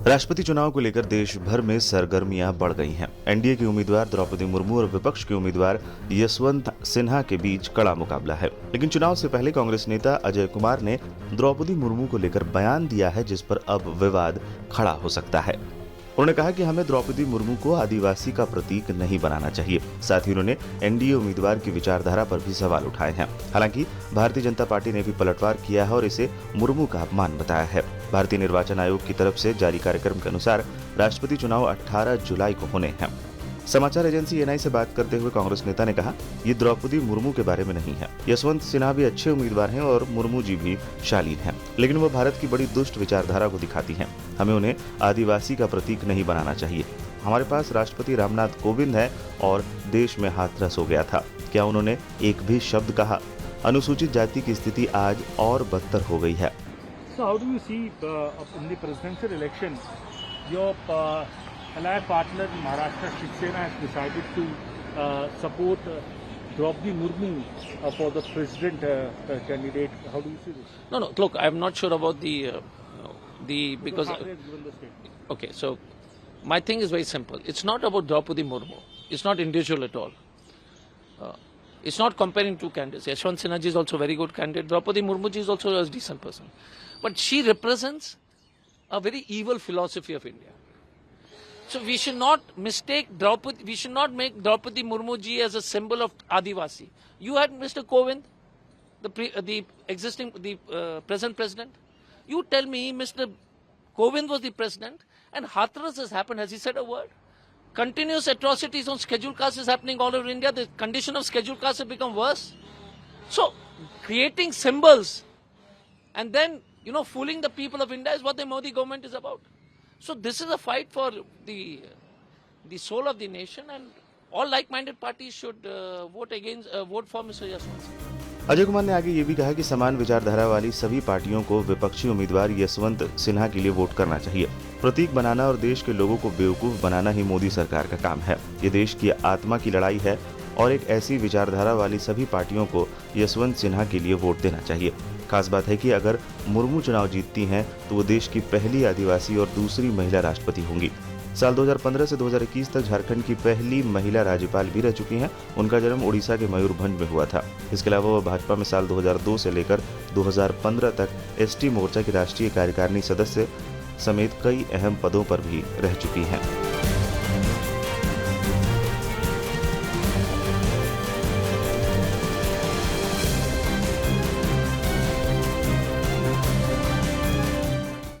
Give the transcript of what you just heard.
राष्ट्रपति चुनाव को लेकर देश भर में सरगर्मियां बढ़ गई हैं। एनडीए की उम्मीदवार द्रौपदी मुर्मू और विपक्ष के उम्मीदवार यशवंत सिन्हा के बीच कड़ा मुकाबला है। लेकिन चुनाव से पहले कांग्रेस नेता अजय कुमार ने द्रौपदी मुर्मू को लेकर बयान दिया है, जिस पर अब विवाद खड़ा हो सकता है। उन्होंने कहा कि हमें द्रौपदी मुर्मू को आदिवासी का प्रतीक नहीं बनाना चाहिए। साथ ही उन्होंने एनडीए उम्मीदवार की विचारधारा पर भी सवाल उठाए हैं। हालांकि भारतीय जनता पार्टी ने भी पलटवार किया है और इसे मुर्मू का अपमान बताया है। भारतीय निर्वाचन आयोग की तरफ से जारी कार्यक्रम के अनुसार राष्ट्रपति चुनाव 18 जुलाई को होने हैं। समाचार एजेंसी एएनआई से बात करते हुए कांग्रेस नेता ने कहा, ये द्रौपदी मुर्मू के बारे में नहीं है। यशवंत सिन्हा भी अच्छे उम्मीदवार हैं और मुर्मू जी भी शालीन हैं, लेकिन वो भारत की बड़ी दुष्ट विचारधारा को दिखाती हैं। हमें उन्हें आदिवासी का प्रतीक नहीं बनाना चाहिए। हमारे पास राष्ट्रपति रामनाथ कोविंद है और देश में हाथरस हो गया था। क्या उन्होंने एक भी शब्द कहा? अनुसूचित जाति की स्थिति आज और बदतर हो गई है। So how do you see in the presidential election, your allied partner in Maharashtra, Shiv Sena, has decided to support Draupadi Murmu for the president candidate. How do you see this? No, look, I'm not sure about the because Thackeray has given the statement. okay, so my thing is very simple. It's not about Draupadi Murmu. It's not individual at all. It's not comparing two candidates. Yashwant Sinha ji is also a very good candidate. Draupadi Murmu ji is also a decent person. But she represents a very evil philosophy of India. So we should not mistake Draupadi, we should not make Draupadi Murmu ji as a symbol of Adivasi. You had Mr. Kovind, the present president. You tell me Mr. Kovind was the president and Hathras has happened. Has he said a word? Continuous atrocities on scheduled castes is happening all over India. The condition of scheduled castes has become worse. So creating symbols and then, fooling the people of India is what the Modi government is about. So this is a fight for the soul of the nation, and all like-minded parties should vote for Mr. Yashwant Sinha. Ajay Kumar ने आगे ये भी कहा कि समान विचारधारा वाली सभी पार्टियों को विपक्षी उम्मीदवार यशवंत सिन्हा के लिए वोट करना चाहिए। प्रतीक बनाना और देश के लोगों को बेवकूफ बनाना ही मोदी सरकार का काम है। ये देश की आत्मा की लड़ाई है और एक ऐसी विचारधारा वाली सभी पार्टियों को यशवंत सिन्हा के लिए वोट देना चाहिए। खास बात है कि अगर मुर्मू चुनाव जीतती हैं तो वो देश की पहली आदिवासी और दूसरी महिला राष्ट्रपति होंगी। साल 2015 से 2021 तक झारखंड की पहली महिला राज्यपाल भी रह चुकी हैं। उनका जन्म ओडिशा के मयूरभंज में हुआ था। इसके अलावा वो भाजपा में साल 2002 से लेकर 2015 तक एसटी मोर्चा की राष्ट्रीय कार्यकारिणी सदस्य समेत कई अहम पदों पर भी रह चुकी हैं।